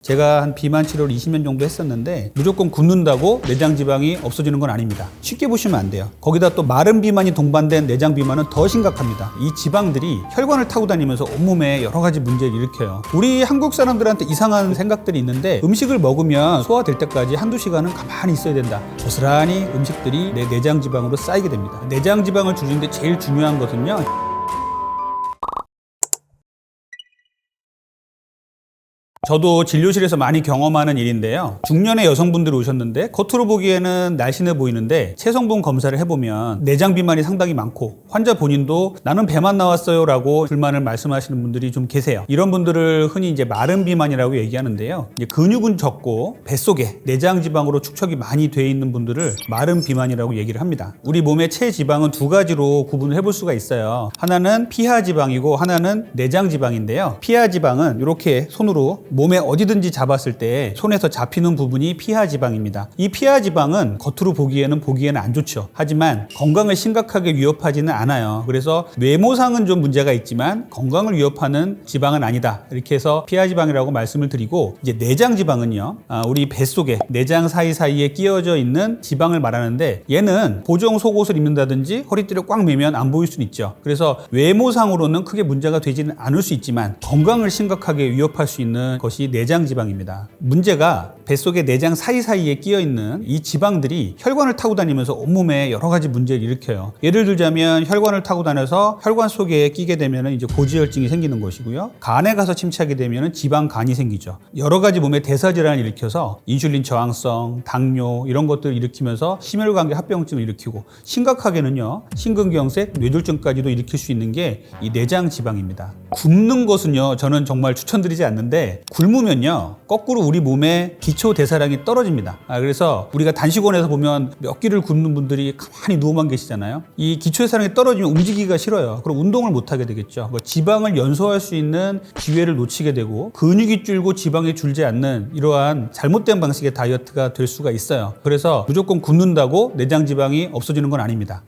제가 한 비만 치료를 20년 정도 했었는데 무조건 굶는다고 내장 지방이 없어지는 건 아닙니다. 쉽게 보시면 안 돼요. 거기다 또 마른 비만이 동반된 내장 비만은 더 심각합니다. 이 지방들이 혈관을 타고 다니면서 온몸에 여러 가지 문제를 일으켜요. 우리 한국 사람들한테 이상한 생각들이 있는데 음식을 먹으면 소화될 때까지 한두 시간은 가만히 있어야 된다. 고스란히 음식들이 내 내장 지방으로 쌓이게 됩니다. 내장 지방을 줄이는데 제일 중요한 것은요, 저도 진료실에서 많이 경험하는 일인데요. 중년의 여성분들이 오셨는데 겉으로 보기에는 날씬해 보이는데 체성분 검사를 해보면 내장 비만이 상당히 많고 환자 본인도 나는 배만 나왔어요 라고 불만을 말씀하시는 분들이 좀 계세요. 이런 분들을 흔히 이제 마른 비만이라고 얘기하는데요. 이제 근육은 적고 뱃속에 내장 지방으로 축적이 많이 돼 있는 분들을 마른 비만이라고 얘기를 합니다. 우리 몸의 체지방은 두 가지로 구분을 해볼 수가 있어요. 하나는 피하 지방이고 하나는 내장 지방인데요. 피하 지방은 이렇게 손으로 몸에 어디든지 잡았을 때 손에서 잡히는 부분이 피하 지방입니다. 이 피하 지방은 겉으로 보기에는 안 좋죠. 하지만 건강을 심각하게 위협하지는 않아요. 그래서 외모상은 좀 문제가 있지만 건강을 위협하는 지방은 아니다. 이렇게 해서 피하 지방이라고 말씀을 드리고, 이제 내장 지방은요, 우리 뱃속에 내장 사이사이에 끼어져 있는 지방을 말하는데 얘는 보정 속옷을 입는다든지 허리띠를 꽉 매면 안 보일 수는 있죠. 그래서 외모상으로는 크게 문제가 되지는 않을 수 있지만 건강을 심각하게 위협할 수 있는 것이 내장 지방입니다. 문제가 뱃속에 내장 사이사이에 끼어 있는 이 지방들이 혈관을 타고 다니면서 온몸에 여러 가지 문제를 일으켜요. 예를 들자면 혈관을 타고 다녀서 혈관 속에 끼게 되면 이제 고지혈증이 생기는 것이고요. 간에 가서 침착이 되면 지방간이 생기죠. 여러 가지 몸에 대사 질환을 일으켜서 인슐린 저항성, 당뇨 이런 것들을 일으키면서 심혈관계 합병증을 일으키고 심각하게는요, 심근경색, 뇌졸중까지도 일으킬 수 있는 게 이 내장 지방입니다. 굶는 것은요, 저는 정말 추천드리지 않는데 굶으면요 거꾸로 우리 몸의 기초 대사량이 떨어집니다. 그래서 우리가 단식원에서 보면 몇 끼를 굶는 분들이 가만히 누워만 계시잖아요. 이 기초 대사량이 떨어지면 움직이기가 싫어요. 그럼 운동을 못 하게 되겠죠. 지방을 연소할 수 있는 기회를 놓치게 되고 근육이 줄고 지방이 줄지 않는 이러한 잘못된 방식의 다이어트가 될 수가 있어요. 그래서 무조건 굶는다고 내장 지방이 없어지는 건 아닙니다.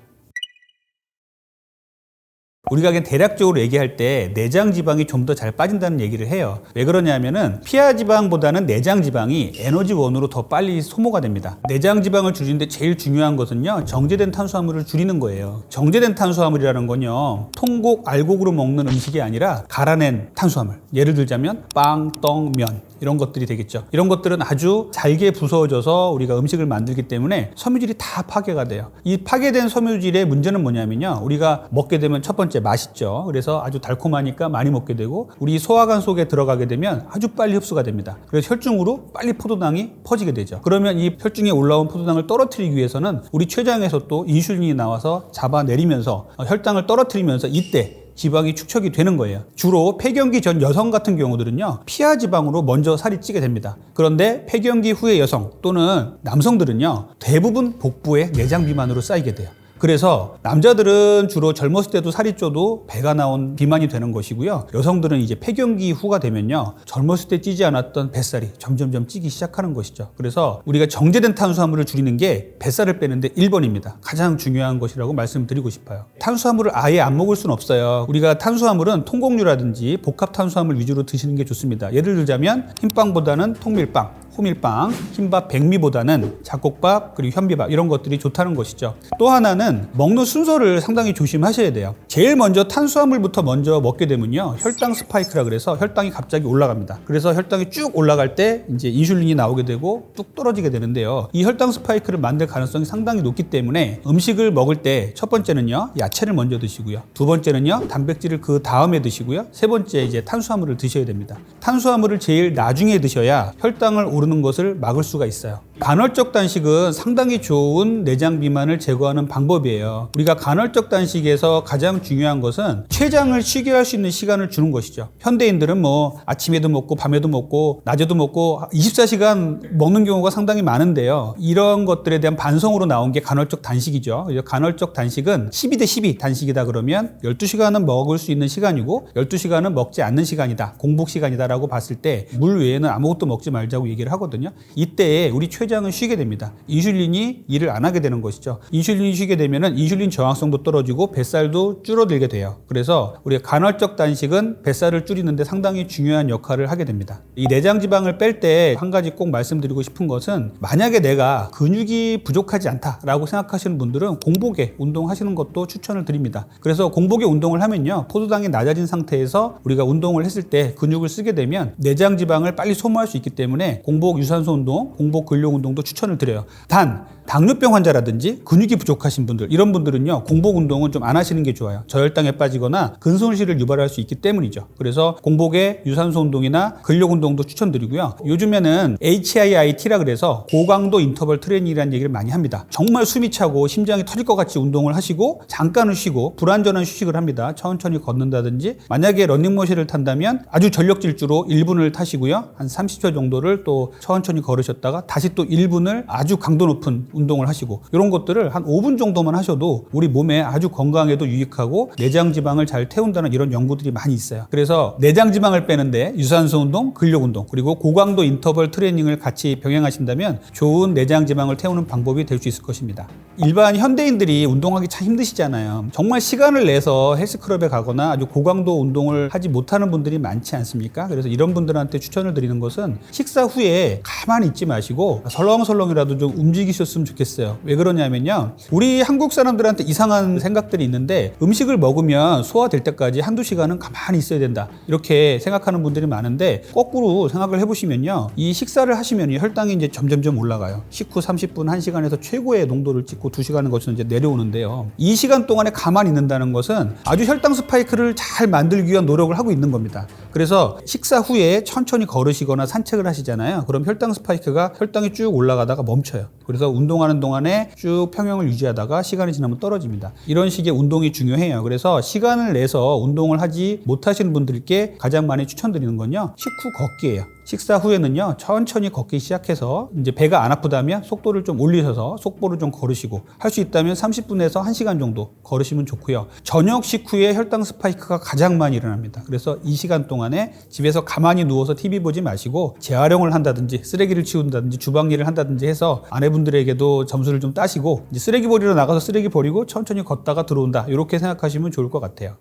우리가 그냥 대략적으로 얘기할 때 내장 지방이 좀 더 잘 빠진다는 얘기를 해요. 왜 그러냐면은 피하 지방보다는 내장 지방이 에너지원으로 더 빨리 소모가 됩니다. 내장 지방을 줄이는데 제일 중요한 것은요, 정제된 탄수화물을 줄이는 거예요. 정제된 탄수화물이라는 건요, 통곡, 알곡으로 먹는 음식이 아니라 갈아낸 탄수화물. 예를 들자면 빵, 떡, 면 이런 것들이 되겠죠. 이런 것들은 아주 잘게 부서져서 우리가 음식을 만들기 때문에 섬유질이 다 파괴가 돼요. 이 파괴된 섬유질의 문제는 뭐냐면요, 우리가 먹게 되면 첫 번째 맛있죠. 그래서 아주 달콤하니까 많이 먹게 되고 우리 소화관 속에 들어가게 되면 아주 빨리 흡수가 됩니다. 그래서 혈중으로 빨리 포도당이 퍼지게 되죠. 그러면 이 혈중에 올라온 포도당을 떨어뜨리기 위해서는 우리 췌장에서 또 인슐린이 나와서 잡아내리면서 혈당을 떨어뜨리면서 이때 지방이 축적이 되는 거예요. 주로 폐경기 전 여성 같은 경우들은요, 피하 지방으로 먼저 살이 찌게 됩니다. 그런데 폐경기 후의 여성 또는 남성들은요, 대부분 복부에 내장 비만으로 쌓이게 돼요. 그래서 남자들은 주로 젊었을 때도 살이 쪄도 배가 나온 비만이 되는 것이고요. 여성들은 이제 폐경기 후가 되면요, 젊었을 때 찌지 않았던 뱃살이 점점점 찌기 시작하는 것이죠. 그래서 우리가 정제된 탄수화물을 줄이는 게 뱃살을 빼는데 1번입니다. 가장 중요한 것이라고 말씀드리고 싶어요. 탄수화물을 아예 안 먹을 수는 없어요. 우리가 탄수화물은 통곡류라든지 복합 탄수화물 위주로 드시는 게 좋습니다. 예를 들자면 흰빵보다는 통밀빵, 호밀빵, 흰밥, 백미보다는 잡곡밥, 그리고 현미밥 이런 것들이 좋다는 것이죠. 또 하나는 먹는 순서를 상당히 조심하셔야 돼요. 제일 먼저 탄수화물부터 먼저 먹게 되면요, 혈당 스파이크라 그래서 혈당이 갑자기 올라갑니다. 그래서 혈당이 쭉 올라갈 때 이제 인슐린이 나오게 되고 뚝 떨어지게 되는데요. 이 혈당 스파이크를 만들 가능성이 상당히 높기 때문에 음식을 먹을 때 첫 번째는요, 야채를 먼저 드시고요. 두 번째는요, 단백질을 그 다음에 드시고요. 세 번째 이제 탄수화물을 드셔야 됩니다. 탄수화물을 제일 나중에 드셔야 혈당을 오르는 것을 막을 수가 있어요. 간헐적 단식은 상당히 좋은 내장 비만을 제거하는 방법이에요. 우리가 간헐적 단식에서 가장 중요한 것은 췌장을 쉬게 할 수 있는 시간을 주는 것이죠. 현대인들은 뭐 아침에도 먹고 밤에도 먹고 낮에도 먹고 24시간 먹는 경우가 상당히 많은데요. 이런 것들에 대한 반성으로 나온 게 간헐적 단식이죠. 간헐적 단식은 12대 12 단식이다 그러면 12시간은 먹을 수 있는 시간이고 12시간은 먹지 않는 시간이다, 공복 시간이다라고 봤을 때 물 외에는 아무것도 먹지 말자고 얘기를 하거든요. 이때에 우리 췌장 췌장은 쉬게 됩니다. 인슐린이 일을 안 하게 되는 것이죠. 인슐린이 쉬게 되면은 인슐린 저항성도 떨어지고 뱃살도 줄어들게 돼요. 그래서 우리가 간헐적 단식은 뱃살을 줄이는데 상당히 중요한 역할을 하게 됩니다. 이 내장 지방을 뺄 때 한 가지 꼭 말씀드리고 싶은 것은, 만약에 내가 근육이 부족하지 않다라고 생각하시는 분들은 공복에 운동하시는 것도 추천을 드립니다. 그래서 공복에 운동을 하면요, 포도당이 낮아진 상태에서 우리가 운동을 했을 때 근육을 쓰게 되면 내장 지방을 빨리 소모할 수 있기 때문에 공복 유산소 운동, 공복 근력 운동도 추천을 드려요. 단 당뇨병 환자라든지 근육이 부족하신 분들, 이런 분들은요, 공복 운동은 좀 안 하시는 게 좋아요. 저혈당에 빠지거나 근손실을 유발할 수 있기 때문이죠. 그래서 공복에 유산소 운동이나 근력 운동도 추천드리고요. 요즘에는 HIIT라 그래서 고강도 인터벌 트레이닝이라는 얘기를 많이 합니다. 정말 숨이 차고 심장이 터질 것 같이 운동을 하시고 잠깐은 쉬고 불완전한 휴식을 합니다. 천천히 걷는다든지, 만약에 러닝머신을 탄다면 아주 전력 질주로 1분을 타시고요, 한 30초 정도를 또 천천히 걸으셨다가 다시 또 1분을 아주 강도 높은 운동을 하시고, 이런 것들을 한 5분 정도만 하셔도 우리 몸에 아주 건강에도 유익하고 내장 지방을 잘 태운다는 이런 연구들이 많이 있어요. 그래서 내장 지방을 빼는데 유산소 운동, 근력 운동, 그리고 고강도 인터벌 트레이닝을 같이 병행하신다면 좋은 내장 지방을 태우는 방법이 될 수 있을 것입니다. 일반 현대인들이 운동하기 참 힘드시잖아요. 정말 시간을 내서 헬스클럽에 가거나 아주 고강도 운동을 하지 못하는 분들이 많지 않습니까? 그래서 이런 분들한테 추천을 드리는 것은, 식사 후에 가만히 있지 마시고 설렁설렁이라도 좀 움직이셨으면 좋겠어요. 왜 그러냐면요, 우리 한국 사람들한테 이상한 생각들이 있는데, 음식을 먹으면 소화될 때까지 한두 시간은 가만히 있어야 된다, 이렇게 생각하는 분들이 많은데, 거꾸로 생각을 해보시면요, 이 식사를 하시면 혈당이 이제 점점점 올라가요. 식후 30분, 1시간에서 최고의 농도를 찍고 2시간을 거쳐서 이제 내려오는데요, 이 시간 동안에 가만히 있는다는 것은 아주 혈당 스파이크를 잘 만들기 위한 노력을 하고 있는 겁니다. 그래서 식사 후에 천천히 걸으시거나 산책을 하시잖아요. 그럼 혈당 스파이크가, 혈당이 쭉 올라가다가 멈춰요. 그래서 운동하는 동안에 쭉 평형을 유지하다가 시간이 지나면 떨어집니다. 이런 식의 운동이 중요해요. 그래서 시간을 내서 운동을 하지 못하시는 분들께 가장 많이 추천드리는 건요, 식후 걷기예요. 식사 후에는요, 천천히 걷기 시작해서 이제 배가 안 아프다면 속도를 좀 올리셔서 속보를 좀 걸으시고, 할 수 있다면 30분에서 1시간 정도 걸으시면 좋고요. 저녁 식후에 혈당 스파이크가 가장 많이 일어납니다. 그래서 이 시간 동안에 집에서 가만히 누워서 TV 보지 마시고 재활용을 한다든지 쓰레기를 치운다든지 주방 일을 한다든지 해서 아내분들에게도 점수를 좀 따시고, 이제 쓰레기 버리러 나가서 쓰레기 버리고 천천히 걷다가 들어온다, 이렇게 생각하시면 좋을 것 같아요.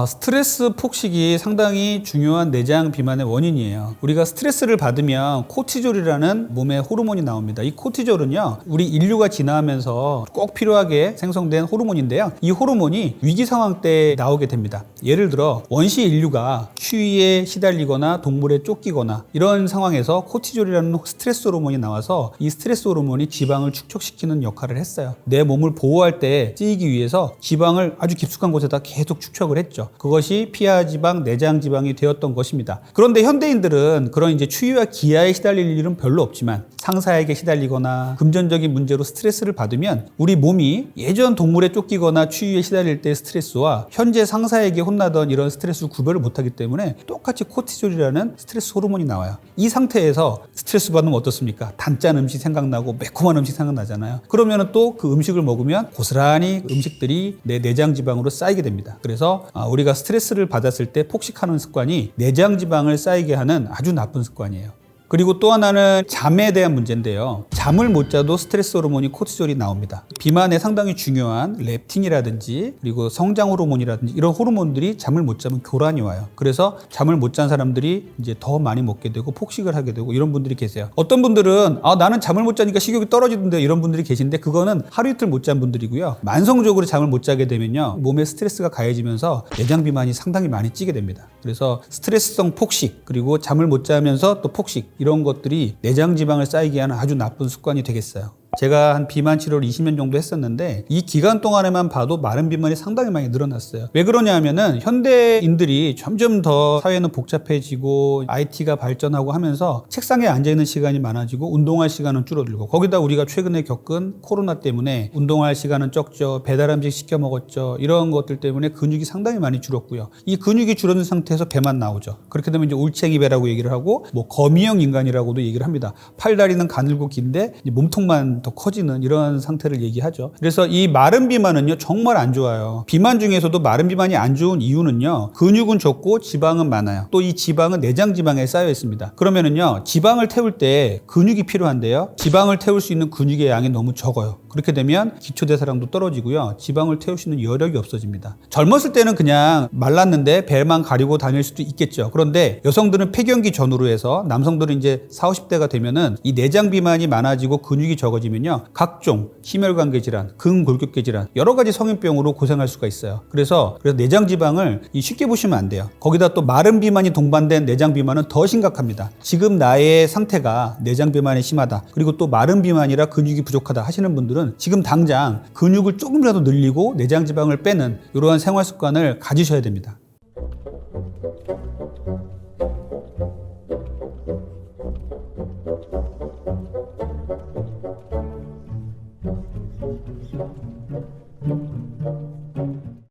스트레스 폭식이 상당히 중요한 내장 비만의 원인이에요. 우리가 스트레스를 받으면 코티졸이라는 몸의 호르몬이 나옵니다. 이 코티졸은요, 우리 인류가 진화하면서 꼭 필요하게 생성된 호르몬인데요, 이 호르몬이 위기 상황 때 나오게 됩니다. 예를 들어 원시 인류가 추위에 시달리거나 동물에 쫓기거나 이런 상황에서 코티졸이라는 스트레스 호르몬이 나와서, 이 스트레스 호르몬이 지방을 축적시키는 역할을 했어요. 내 몸을 보호할 때 쓰이기 위해서 지방을 아주 깊숙한 곳에다 계속 축적을 했죠. 그것이 피하 지방, 내장 지방이 되었던 것입니다. 그런데 현대인들은 그런 이제 추위와 기아에 시달릴 일은 별로 없지만, 상사에게 시달리거나 금전적인 문제로 스트레스를 받으면 우리 몸이 예전 동물에 쫓기거나 추위에 시달릴 때의 스트레스와 현재 상사에게 혼나던 이런 스트레스 구별을 못하기 때문에 똑같이 코티졸이라는 스트레스 호르몬이 나와요. 이 상태에서 스트레스 받으면 어떻습니까? 단짠 음식 생각나고 매콤한 음식 생각나잖아요. 그러면 또 그 음식을 먹으면 고스란히 음식들이 내 내장 지방으로 쌓이게 됩니다. 그래서 우리가 스트레스를 받았을 때 폭식하는 습관이 내장 지방을 쌓이게 하는 아주 나쁜 습관이에요. 그리고 또 하나는 잠에 대한 문제인데요. 잠을 못 자도 스트레스 호르몬이 코티졸이 나옵니다. 비만에 상당히 중요한 렙틴이라든지 그리고 성장 호르몬이라든지 이런 호르몬들이 잠을 못 자면 교란이 와요. 그래서 잠을 못 잔 사람들이 이제 더 많이 먹게 되고 폭식을 하게 되고 이런 분들이 계세요. 어떤 분들은 나는 잠을 못 자니까 식욕이 떨어지던데, 이런 분들이 계신데, 그거는 하루 이틀 못 잔 분들이고요. 만성적으로 잠을 못 자게 되면요, 몸에 스트레스가 가해지면서 내장 비만이 상당히 많이 찌게 됩니다. 그래서 스트레스성 폭식, 그리고 잠을 못 자면서 또 폭식, 이런 것들이 내장 지방을 쌓이게 하는 아주 나쁜 습관이 되겠어요. 제가 한 비만 치료를 20년 정도 했었는데, 이 기간 동안에만 봐도 마른 비만이 상당히 많이 늘어났어요. 왜 그러냐 하면은 현대인들이 점점 더 사회는 복잡해지고 IT가 발전하고 하면서 책상에 앉아있는 시간이 많아지고 운동할 시간은 줄어들고, 거기다 우리가 최근에 겪은 코로나 때문에 운동할 시간은 적죠. 배달 음식 시켜 먹었죠. 이런 것들 때문에 근육이 상당히 많이 줄었고요. 이 근육이 줄어든 상태에서 배만 나오죠. 그렇게 되면 이제 올챙이 배라고 얘기를 하고, 거미형 인간이라고도 얘기를 합니다. 팔다리는 가늘고 긴데 몸통만 더 커지는 이런 상태를 얘기하죠. 그래서 이 마른 비만은요 정말 안 좋아요. 비만 중에서도 마른 비만이 안 좋은 이유는요, 근육은 적고 지방은 많아요. 또 이 지방은 내장 지방에 쌓여 있습니다. 그러면은요 지방을 태울 때 근육이 필요한데요, 지방을 태울 수 있는 근육의 양이 너무 적어요. 그렇게 되면 기초대사량도 떨어지고요, 지방을 태울 수 있는 여력이 없어집니다. 젊었을 때는 그냥 말랐는데 배만 가리고 다닐 수도 있겠죠. 그런데 여성들은 폐경기 전후로 해서 남성들은 이제 40, 50대가 되면은 이 내장 비만이 많아지고 근육이 적어지면요 각종 심혈관계 질환, 근골격계 질환, 여러 가지 성인병으로 고생할 수가 있어요. 그래서 내장 지방을 쉽게 보시면 안 돼요. 거기다 또 마른 비만이 동반된 내장 비만은 더 심각합니다. 지금 나의 상태가 내장 비만이 심하다, 그리고 또 마른 비만이라 근육이 부족하다 하시는 분들은 지금 당장 근육을 조금이라도 늘리고 내장 지방을 빼는 이러한 생활 습관을 가지셔야 됩니다.